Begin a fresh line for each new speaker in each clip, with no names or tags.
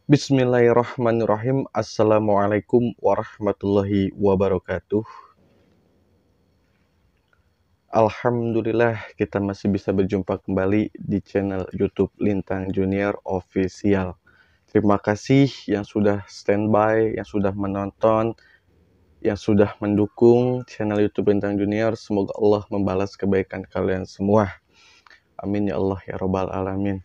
Bismillahirrahmanirrahim. Assalamualaikum warahmatullahi wabarakatuh. Alhamdulillah kita masih bisa berjumpa kembali di channel YouTube Lintang Junior Official. Terima kasih yang sudah standby, yang sudah menonton, yang sudah mendukung channel YouTube Lintang Junior. Semoga Allah membalas kebaikan kalian semua. Amin ya Allah ya Rabbal Alamin.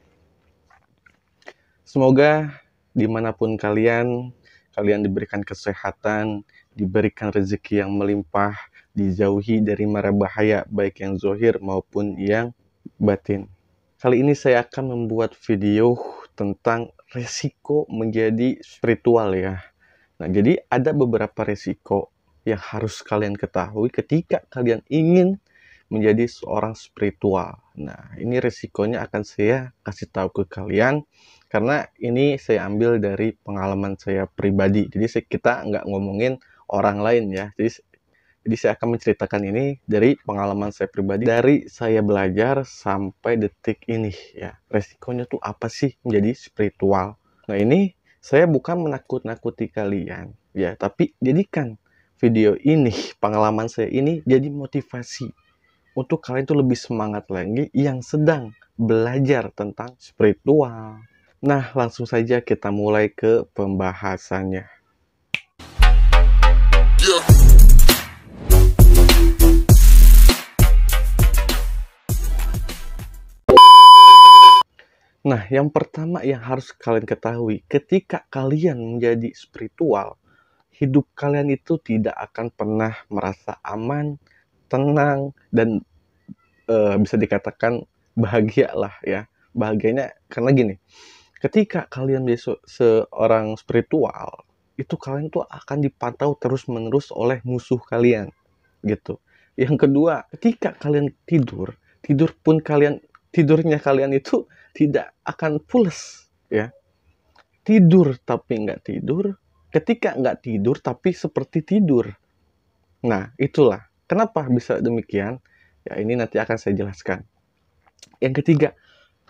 Semoga dimanapun kalian diberikan kesehatan, diberikan rezeki yang melimpah, dijauhi dari mara bahaya, baik yang zohir maupun yang batin. Kali ini saya akan membuat video tentang resiko menjadi spiritual ya. Nah, jadi ada beberapa resiko yang harus kalian ketahui ketika kalian ingin menjadi seorang spiritual. Nah, ini resikonya akan saya kasih tahu ke kalian karena ini saya ambil dari pengalaman saya pribadi. Jadi kita nggak ngomongin orang lain ya. Jadi saya akan menceritakan ini dari pengalaman saya pribadi, dari saya belajar sampai detik ini ya. Resikonya tuh apa sih menjadi spiritual? Nah, ini saya bukan menakut-nakuti kalian ya, tapi jadikan video ini, pengalaman saya ini jadi motivasi untuk kalian tuh lebih semangat lagi yang sedang belajar tentang spiritual. Nah, langsung saja kita mulai ke pembahasannya. Nah, yang pertama yang harus kalian ketahui, ketika kalian menjadi spiritual, hidup kalian itu tidak akan pernah merasa aman, tenang, dan bisa dikatakan bahagia lah ya. Bahagianya karena gini, ketika kalian menjadi seorang spiritual, itu kalian tuh akan dipantau terus-menerus oleh musuh kalian, gitu. Yang kedua, ketika kalian tidurnya kalian itu tidak akan pulas, ya. Tidur tapi nggak tidur, ketika nggak tidur tapi seperti tidur. Nah, itulah kenapa bisa demikian. Ya, ini nanti akan saya jelaskan. Yang ketiga,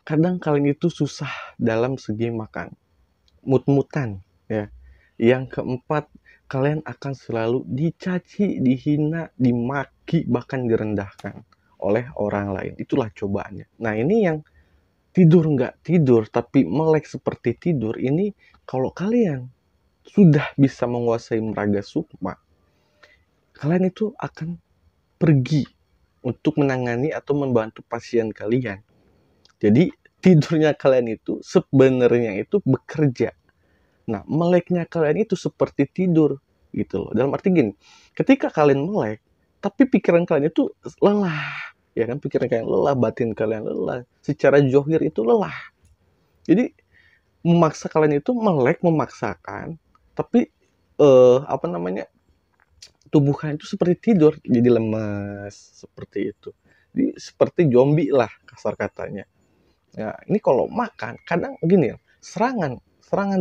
kadang kalian itu susah dalam segi makan, mut-mutan ya. Yang keempat, kalian akan selalu dicaci, dihina, dimaki, bahkan direndahkan oleh orang lain. Itulah cobaannya. Nah, ini yang tidur nggak tidur tapi melek seperti tidur ini, kalau kalian sudah bisa menguasai meraga sukma, kalian itu akan pergi untuk menangani atau membantu pasien kalian. Jadi tidurnya kalian itu sebenarnya itu bekerja. Nah, meleknya kalian itu seperti tidur gitu loh. Dalam arti gini, ketika kalian melek, tapi pikiran kalian itu lelah. Ya kan, pikiran kalian lelah, batin kalian lelah. Secara zohir itu lelah. Jadi memaksa kalian itu melek, memaksakan, tapi tubuh kalian itu seperti tidur, jadi lemas seperti itu. Jadi seperti zombie lah kasar katanya. Ya, ini kalau makan, kadang gini, serangan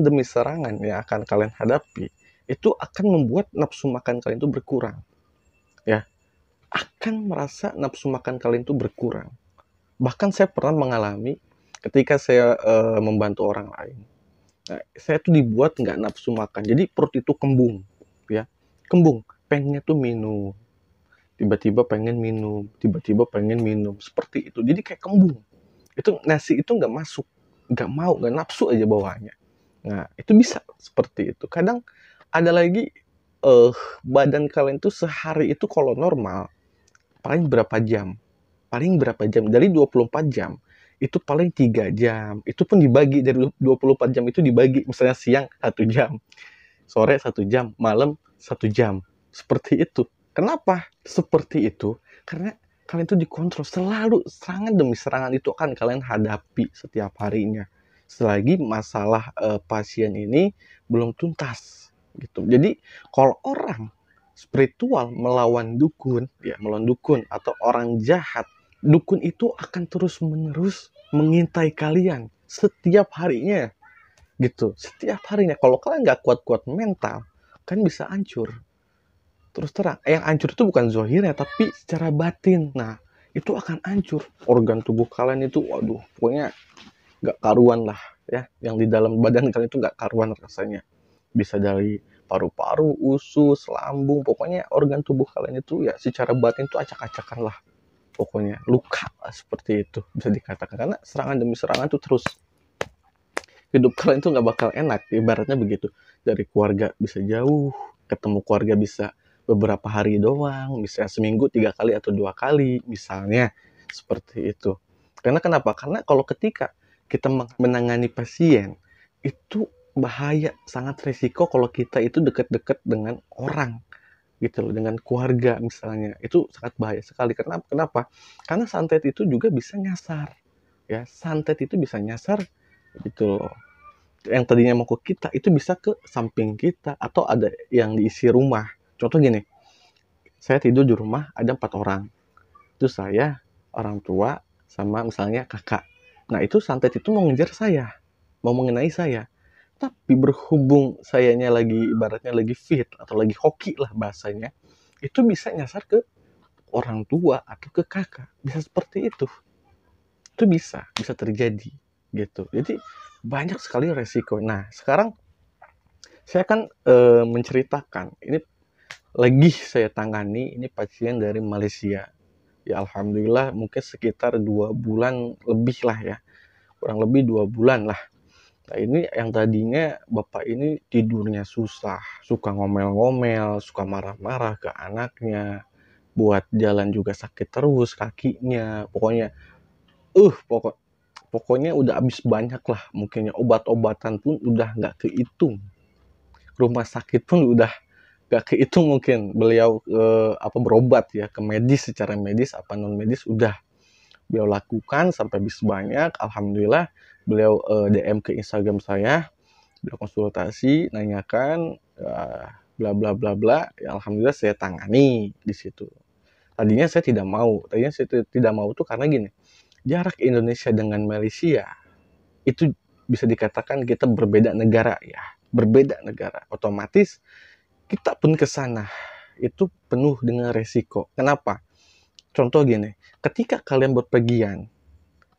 demi serangan yang akan kalian hadapi, itu akan membuat nafsu makan kalian itu berkurang. Ya, akan merasa nafsu makan kalian itu berkurang. Bahkan saya pernah mengalami ketika saya membantu orang lain. Nah, saya tuh dibuat nggak nafsu makan, jadi perut itu kembung, ya, kembung, pengennya tuh minum, tiba-tiba pengen minum, seperti itu. Jadi kayak kembung. Itu nasi itu nggak masuk, nggak mau, nggak nafsu aja bawaannya. Nah, itu bisa seperti itu. Kadang ada lagi badan kalian tuh sehari itu kalau normal paling berapa jam? Paling berapa jam? Dari 24 jam itu paling 3 jam. Itu pun dibagi dari 24 jam itu dibagi, misalnya siang 1 jam, sore 1 jam, malam 1 jam. Seperti itu. Kenapa seperti itu? Karena kalian itu dikontrol, selalu serangan demi serangan itu akan kalian hadapi setiap harinya selagi masalah pasien ini belum tuntas gitu. Jadi kalau orang spiritual melawan dukun atau orang jahat, dukun itu akan terus menerus mengintai kalian setiap harinya gitu. Setiap harinya, kalau kalian nggak kuat-kuat mental, kan bisa hancur. Terus terang, yang hancur itu bukan zohirnya, tapi secara batin. Nah, itu akan hancur. Organ tubuh kalian itu, waduh, pokoknya nggak karuan lah. ya, yang di dalam badan kalian itu nggak karuan rasanya. Bisa dari paru-paru, usus, lambung, pokoknya organ tubuh kalian itu ya secara batin itu acak-acakan lah. Pokoknya luka lah, seperti itu bisa dikatakan, karena serangan demi serangan itu terus. Hidup kalian tuh nggak bakal enak, ibaratnya begitu. Dari keluarga bisa jauh, ketemu keluarga bisa beberapa hari doang, bisa seminggu 3 kali atau 2 kali, misalnya seperti itu. Karena kenapa? Karena kalau ketika kita menangani pasien itu bahaya, sangat resiko kalau kita itu dekat-dekat dengan orang gitu loh, dengan keluarga misalnya, itu sangat bahaya sekali. Kenapa? Karena santet itu juga bisa nyasar, ya, santet itu bisa nyasar gitu loh. Yang tadinya mau ke kita itu bisa ke samping kita, atau ada yang diisi rumah. Contoh gini, saya tidur di rumah ada 4 orang, itu saya, orang tua, sama misalnya kakak. Nah itu santet itu mau ngejar saya, mau mengenai saya, tapi berhubung sayanya lagi ibaratnya lagi fit atau lagi hoki lah bahasanya, itu bisa nyasar ke orang tua atau ke kakak, bisa seperti itu bisa terjadi gitu. Jadi banyak sekali resiko. Nah sekarang saya kan menceritakan ini lagi saya tangani, ini pasien dari Malaysia. Ya alhamdulillah mungkin sekitar 2 bulan lebih lah ya, kurang lebih 2 bulan lah. Nah ini yang tadinya bapak ini tidurnya susah, suka ngomel-ngomel, suka marah-marah ke anaknya, buat jalan juga sakit terus kakinya, pokoknya udah habis banyak lah, mungkinnya obat-obatan pun udah nggak kehitung, rumah sakit pun udah nggak kehitung, mungkin beliau berobat ya ke medis, secara medis apa non medis udah beliau lakukan sampai habis banyak. Alhamdulillah beliau DM ke Instagram saya, beliau konsultasi, nanyakan bla bla bla bla. Ya, alhamdulillah saya tangani di situ. Tadinya saya tidak mau tuh karena gini, jarak Indonesia dengan Malaysia itu bisa dikatakan kita berbeda negara ya, berbeda negara. Otomatis kita pun ke sana itu penuh dengan resiko. Kenapa? Contoh gini, ketika kalian berpergian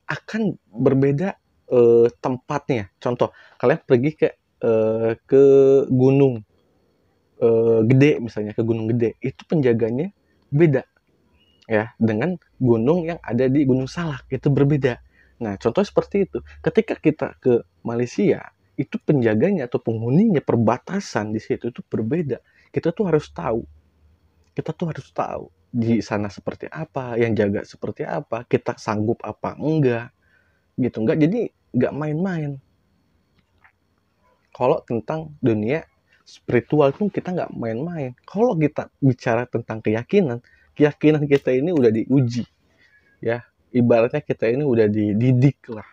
akan berbeda tempatnya. Contoh, kalian pergi ke gunung gede, misalnya ke gunung gede, itu penjaganya beda ya dengan gunung yang ada di Gunung Salak, itu berbeda. Nah, contoh seperti itu. Ketika kita ke Malaysia, itu penjaganya atau penghuninya, perbatasan di situ itu berbeda. Kita tuh harus tahu. Kita tuh harus tahu di sana seperti apa, yang jaga seperti apa, kita sanggup apa enggak, gitu. Enggak, jadi enggak main-main. Kalau tentang dunia spiritual pun kita nggak main-main. Kalau kita bicara tentang keyakinan kita ini udah diuji, ya. Ibaratnya kita ini udah dididik lah.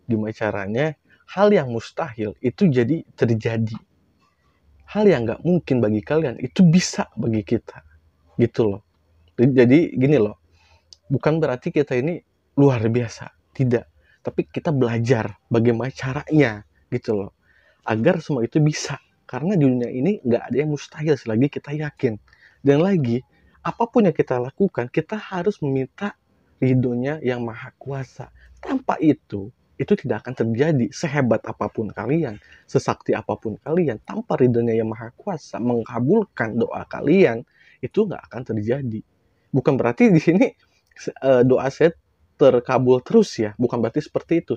Gimana caranya hal yang mustahil itu jadi terjadi. Hal yang nggak mungkin bagi kalian itu bisa bagi kita, gitu loh. Jadi gini loh, bukan berarti kita ini luar biasa, tidak. Tapi kita belajar bagaimana caranya, gitu loh. Agar semua itu bisa. Karena di dunia ini nggak ada yang mustahil selagi kita yakin. Dan lagi, apapun yang kita lakukan, kita harus meminta ridhonya yang maha kuasa. Tanpa itu tidak akan terjadi. Sehebat apapun kalian, sesakti apapun kalian, tanpa ridhonya yang maha kuasa mengabulkan doa kalian, itu nggak akan terjadi. Bukan berarti di sini doa saya terkabul terus ya, bukan berarti seperti itu.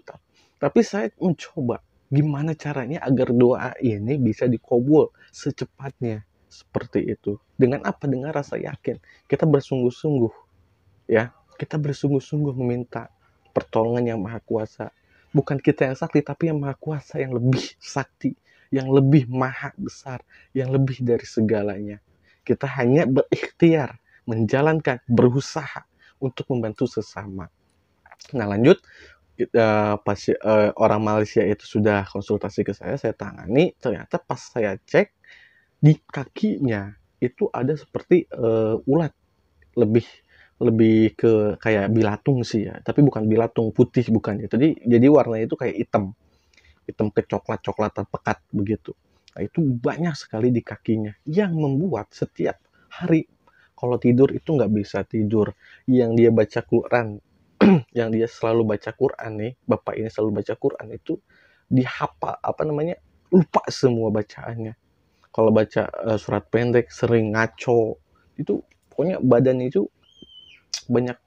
Tapi saya mencoba gimana caranya agar doa ini bisa dikabul secepatnya, seperti itu. Dengan apa? Dengan rasa yakin. Kita bersungguh-sungguh, ya. Kita bersungguh-sungguh meminta pertolongan yang maha kuasa. Bukan kita yang sakti, tapi yang maha kuasa, yang lebih sakti, yang lebih maha besar, yang lebih dari segalanya. Kita hanya berikhtiar, menjalankan, berusaha untuk membantu sesama. Nah lanjut, orang Malaysia itu sudah konsultasi ke saya tangani. Ternyata pas saya cek di kakinya itu ada seperti ulat, lebih lebih ke kayak bilatung sih ya, tapi bukan bilatung putih, bukan ya. Jadi warnanya itu kayak hitam kecoklat-coklatan pekat begitu. Nah itu banyak sekali di kakinya yang membuat setiap hari kalau tidur itu nggak bisa tidur. Yang dia baca Quran, yang dia selalu baca Quran nih, bapak ini selalu baca Quran itu dihafal, lupa semua bacaannya. Kalau baca surat pendek sering ngaco, itu pokoknya badannya itu banyak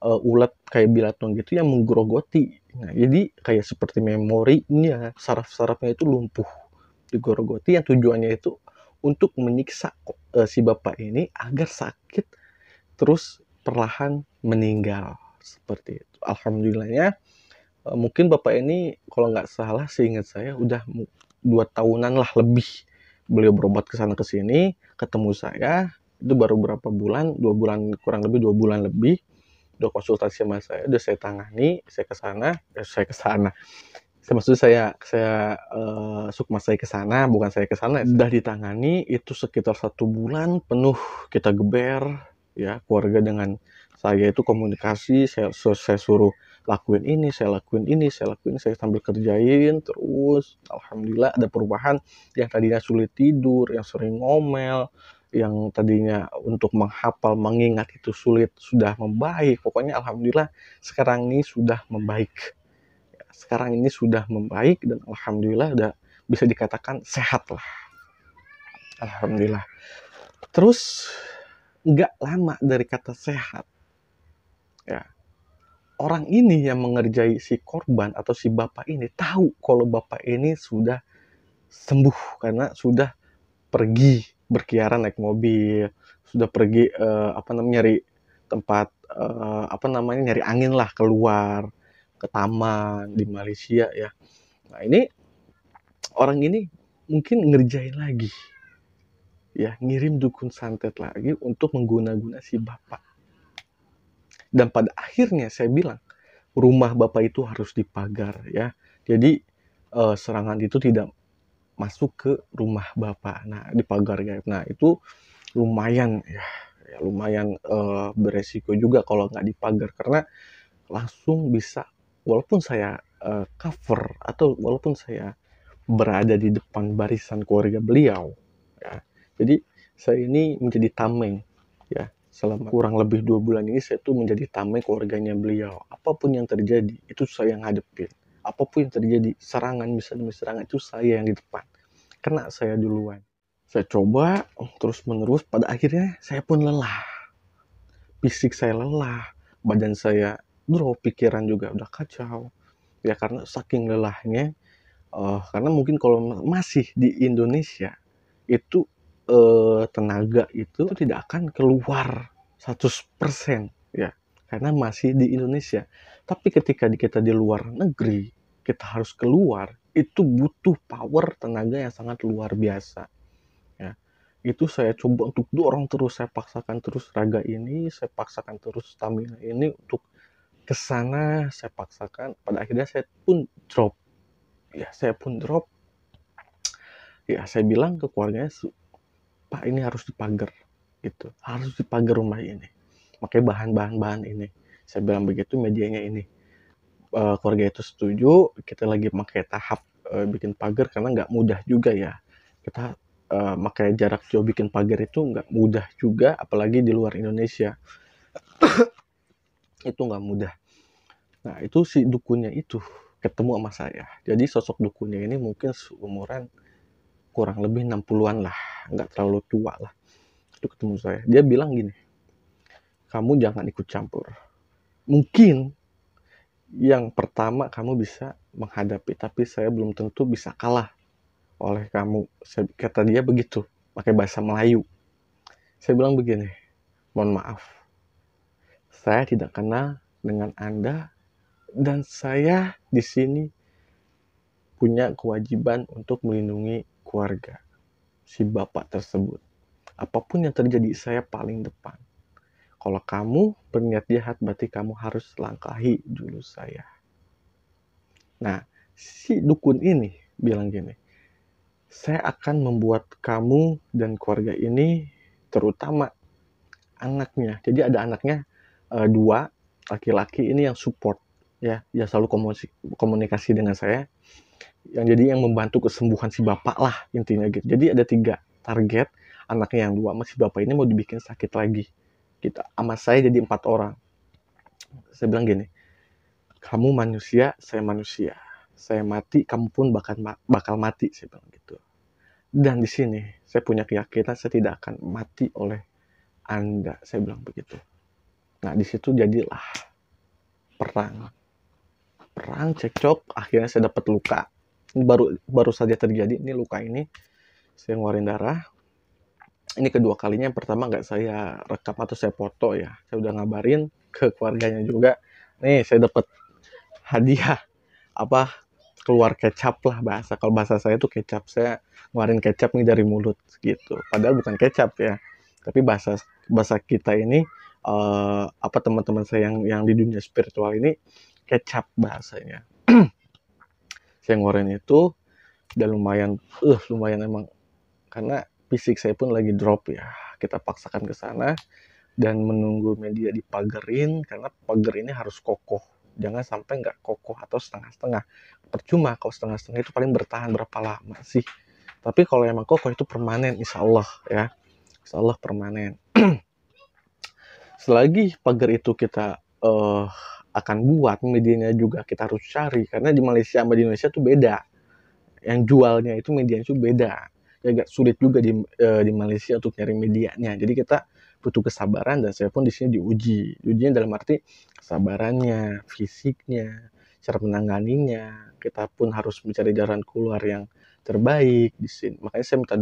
ulat kayak bilatung gitu yang menggerogoti. Nah, jadi kayak seperti memorinya, saraf-sarafnya itu lumpuh, digerogoti, yang tujuannya itu untuk menyiksa si bapak ini agar sakit terus perlahan meninggal seperti itu. Alhamdulillahnya mungkin bapak ini kalau nggak salah seingat saya udah 2 tahunan lah lebih beliau berobat ke sana ke sini, ketemu saya itu baru berapa bulan, 2 bulan, kurang lebih 2 bulan lebih, udah konsultasi sama saya, udah saya tangani, saya ke sana, maksud saya sukma saya ke sana, bukan saya ke sana, udah ditangani itu sekitar 1 bulan penuh kita geber, ya keluarga dengan saya itu komunikasi, saya suruh lakuin ini, saya lakuin ini, saya sambil kerjain terus. Alhamdulillah ada perubahan, yang tadinya sulit tidur, yang sering ngomel, yang tadinya untuk menghafal, mengingat itu sulit, sudah membaik. Pokoknya alhamdulillah sekarang ini sudah membaik. Sekarang ini sudah membaik dan alhamdulillah udah bisa dikatakan sehat lah. Alhamdulillah. Terus nggak lama dari kata sehat, ya orang ini yang mengerjai si korban atau si bapak ini tahu kalau bapak ini sudah sembuh karena sudah pergi berkeliaran naik mobil, sudah pergi nyari tempat nyari angin lah, keluar ke taman di Malaysia ya. Nah ini orang ini mungkin ngerjain lagi, ya ngirim dukun santet lagi untuk mengguna-guna si bapak. Dan pada akhirnya saya bilang rumah bapak itu harus dipagar ya. Jadi serangan itu tidak masuk ke rumah bapak. Nah dipagar ya. Nah itu lumayan lumayan beresiko juga kalau nggak dipagar, karena langsung bisa, walaupun saya cover atau walaupun saya berada di depan barisan keluarga beliau ya, jadi saya ini menjadi tameng ya, selama kurang lebih 2 bulan ini saya tuh menjadi tameng keluarganya beliau. Apapun yang terjadi itu saya yang hadepin, apapun yang terjadi, serangan bisa demi serangan itu saya yang di depan, kena saya duluan. Saya coba terus menerus, pada akhirnya saya pun lelah, fisik saya lelah, badan saya drop, pikiran juga udah kacau ya, karena saking lelahnya. Karena mungkin kalau masih di Indonesia itu tenaga itu tidak akan keluar 100% ya, karena masih di Indonesia. Tapi ketika kita di luar negeri, kita harus keluar, itu butuh power tenaga yang sangat luar biasa ya. Itu saya coba untuk dorong terus, saya paksakan terus raga ini, saya paksakan terus stamina ini untuk kesana, saya paksakan. Pada akhirnya saya pun drop ya, saya bilang ke keluarganya, Pak ini harus dipagar gitu, harus dipagar rumah ini, pakai bahan-bahan ini. Saya bilang begitu, medianya ini. Keluarga itu setuju, kita lagi pakai tahap bikin pagar, karena nggak mudah juga ya. Kita pakai jarak jauh bikin pagar itu nggak mudah juga, apalagi di luar Indonesia. Itu nggak mudah. Nah itu si dukunnya itu ketemu sama saya. Jadi sosok dukunnya ini mungkin seumuran kurang lebih 60-an lah, nggak terlalu tua lah. Itu ketemu saya, dia bilang gini, kamu jangan ikut campur. Mungkin yang pertama kamu bisa menghadapi, tapi saya belum tentu bisa kalah oleh kamu. Kata dia begitu, pakai bahasa Melayu. Saya bilang begini, mohon maaf, saya tidak kenal dengan Anda, dan saya di sini punya kewajiban untuk melindungi keluarga si bapak tersebut. Apapun yang terjadi, saya paling depan. Kalau kamu berniat jahat, berarti kamu harus langkahi dulu saya. Nah, si dukun ini bilang gini, saya akan membuat kamu dan keluarga ini, terutama anaknya. Jadi ada anaknya 2, laki-laki ini yang support ya, yang selalu komunikasi dengan saya, yang membantu kesembuhan si bapak lah intinya gitu. Jadi ada 3 target, anaknya yang 2 masih bapak ini mau dibikin sakit lagi. Kita sama saya jadi 4 orang. Saya bilang gini, kamu manusia, saya manusia. saya mati, kamu pun bakal mati, saya bilang gitu. Dan di sini saya punya keyakinan saya tidak akan mati oleh Anda, saya bilang begitu. Nah, di situ jadilah perang cekcok, akhirnya saya dapat luka. Ini baru saja terjadi, ini luka ini saya ngeluarin darah. Ini kedua kalinya, yang pertama nggak saya rekam atau saya foto ya, saya udah ngabarin ke keluarganya juga. Nih, saya dapat hadiah, apa, keluar kecap lah, kalau bahasa saya tuh kecap, saya ngeluarin kecap nih dari mulut gitu, padahal bukan kecap ya, tapi bahasa kita ini apa, teman-teman saya yang di dunia spiritual ini kecap bahasanya. Saya ngeluarin itu dan lumayan emang, karena fisik saya pun lagi drop ya. Kita paksakan ke sana dan menunggu media dipagerin, karena pagar ini harus kokoh. Jangan sampai nggak kokoh atau setengah-setengah. Percuma kalau setengah-setengah, itu paling bertahan berapa lama sih. Tapi kalau emang kokoh itu permanen, insya Allah ya. Insya Allah permanen. Selagi pagar itu kita akan buat, medianya juga kita harus cari. Karena di Malaysia sama di Indonesia tuh beda. Yang jualnya itu medianya itu beda. Ya, agak sulit juga di Malaysia untuk nyari medianya. Jadi kita butuh kesabaran, dan saya pun di sini diuji. Ujinya dalam arti kesabarannya, fisiknya, cara menanganinya. Kita pun harus mencari jalan keluar yang terbaik di sini. Makanya saya minta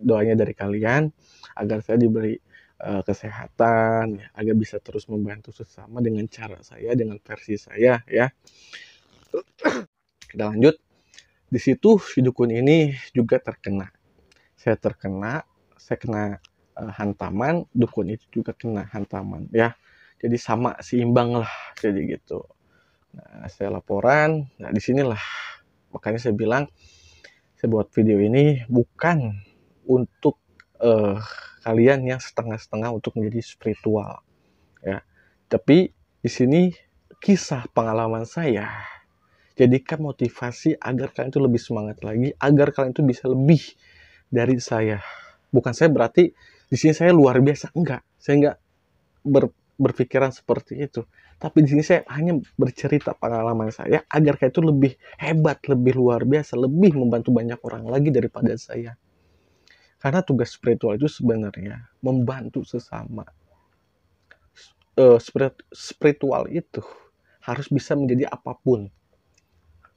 doanya dari kalian agar saya diberi kesehatan, ya, agar bisa terus membantu sesama dengan cara saya, dengan versi saya ya. Kita lanjut. Di situ si dukun ini juga terkena. Saya kena hantaman, dukun itu juga kena hantaman ya. Jadi sama, seimbang lah, jadi gitu. Nah, saya laporan. Nah, disinilah makanya saya bilang, saya buat video ini bukan untuk kalian yang setengah-setengah untuk menjadi spiritual ya. Tapi di sini kisah pengalaman saya, jadikan motivasi agar kalian itu lebih semangat lagi, agar kalian itu bisa lebih dari saya. Bukan saya berarti di sini saya luar biasa, enggak. Saya enggak berpikiran seperti itu. Tapi di sini saya hanya bercerita pengalaman saya agar kalian itu lebih hebat, lebih luar biasa, lebih membantu banyak orang lagi daripada saya. Karena tugas spiritual itu sebenarnya membantu sesama. Spiritual itu harus bisa menjadi apapun.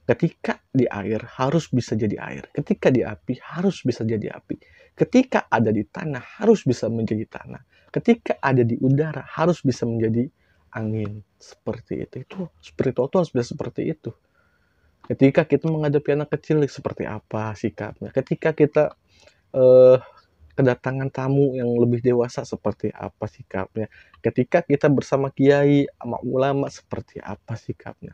Ketika di air harus bisa jadi air. Ketika di api harus bisa jadi api. Ketika ada di tanah harus bisa menjadi tanah. Ketika ada di udara harus bisa menjadi angin. Seperti itu. Itu spiritual itu harus bisa seperti itu. Ketika kita menghadapi anak kecil, seperti apa sikapnya. Ketika kita kedatangan tamu yang lebih dewasa, seperti apa sikapnya. Ketika kita bersama kiai sama ulama, seperti apa sikapnya.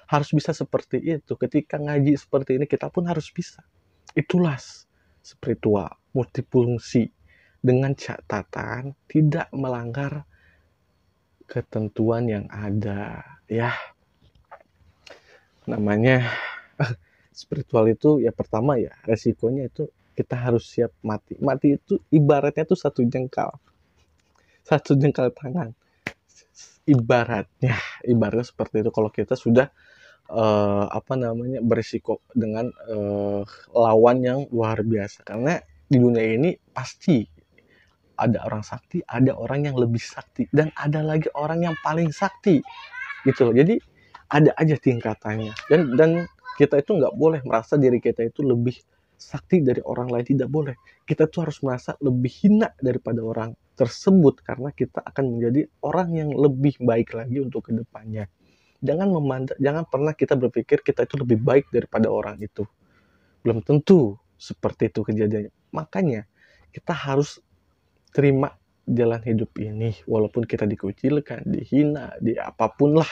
Harus bisa seperti itu. Ketika ngaji seperti ini, kita pun harus bisa. Itulah spiritual, multifungsi, dengan catatan tidak melanggar ketentuan yang ada ya. Namanya spiritual itu ya, pertama ya resikonya itu kita harus siap mati. Mati itu ibaratnya tuh satu jengkal tangan. Ibaratnya seperti itu. Kalau kita sudah berisiko dengan lawan yang luar biasa. Karena di dunia ini pasti ada orang sakti, ada orang yang lebih sakti, dan ada lagi orang yang paling sakti gitu. Jadi ada aja tingkatannya, dan kita itu nggak boleh merasa diri kita itu lebih sakti dari orang lain, tidak boleh. Kita tuh harus merasa lebih hina daripada orang tersebut, karena kita akan menjadi orang yang lebih baik lagi untuk kedepannya. Jangan pernah kita berpikir kita itu lebih baik daripada orang itu. Belum tentu seperti itu kejadiannya. Makanya kita harus terima jalan hidup ini, walaupun kita dikucilkan, dihina, di apapun lah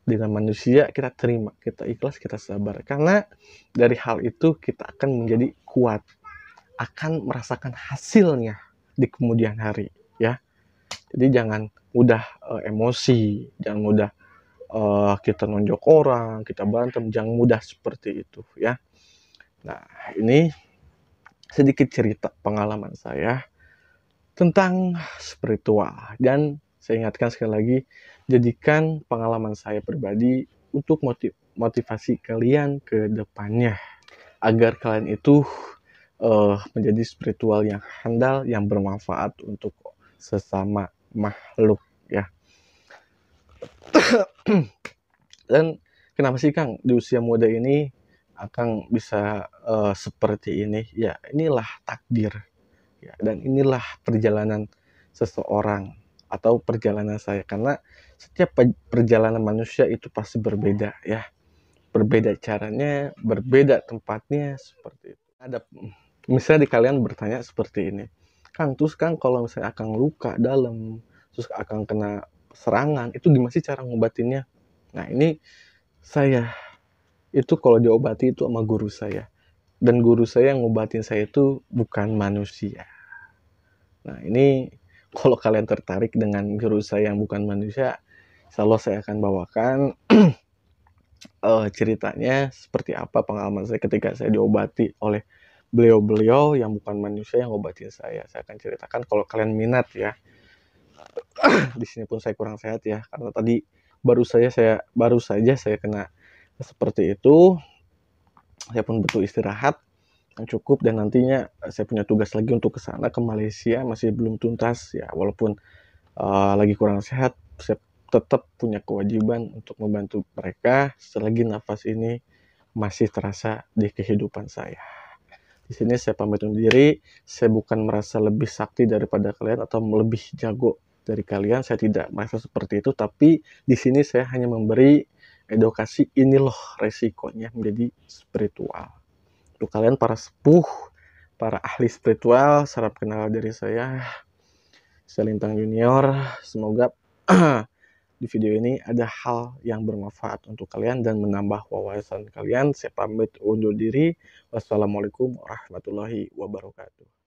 dengan manusia, kita terima, kita ikhlas, kita sabar. Karena dari hal itu kita akan menjadi kuat, akan merasakan hasilnya di kemudian hari ya. Jadi jangan mudah emosi, jangan mudah kita nonjok orang, kita berantem, jangan mudah seperti itu ya. Nah, ini sedikit cerita pengalaman saya tentang spiritual, dan saya ingatkan sekali lagi, jadikan pengalaman saya pribadi untuk motivasi kalian ke depannya agar kalian itu menjadi spiritual yang handal, yang bermanfaat untuk sesama makhluk ya. Dan kenapa sih Kang di usia muda ini Akang bisa seperti ini? Ya inilah takdir ya, dan inilah perjalanan seseorang atau perjalanan saya, karena setiap perjalanan manusia itu pasti berbeda ya, berbeda caranya, berbeda tempatnya, seperti itu. Ada misalnya di kalian bertanya seperti ini, Kang terus Kang kalau misalnya Akang luka dalam, terus Akang kena serangan, itu gimana sih cara ngobatinnya? Nah ini saya itu kalau diobati itu sama guru saya, dan guru saya yang ngobatin saya itu bukan manusia. Nah ini kalau kalian tertarik dengan guru saya yang bukan manusia, insya Allah saya akan bawakan ceritanya seperti apa pengalaman saya ketika saya diobati oleh beliau-beliau yang bukan manusia yang ngobatin saya. Saya akan ceritakan kalau kalian minat ya. Di sini pun saya kurang sehat ya, karena tadi baru saja saya kena seperti itu. Saya pun butuh istirahat yang cukup, dan nantinya saya punya tugas lagi untuk ke sana ke Malaysia, masih belum tuntas ya, walaupun lagi kurang sehat, saya tetap punya kewajiban untuk membantu mereka selagi nafas ini masih terasa di kehidupan saya. Di sini saya pamit undur diri. Saya bukan merasa lebih sakti daripada kalian atau lebih jago dari kalian. Saya tidak merasa seperti itu, tapi di sini saya hanya memberi edukasi, ini loh resikonya menjadi spiritual. Untuk kalian para sepuh, para ahli spiritual, salam kenal dari saya Lintang Junior. Semoga di video ini ada hal yang bermanfaat untuk kalian dan menambah wawasan kalian. Saya pamit undur diri. Wassalamualaikum warahmatullahi wabarakatuh.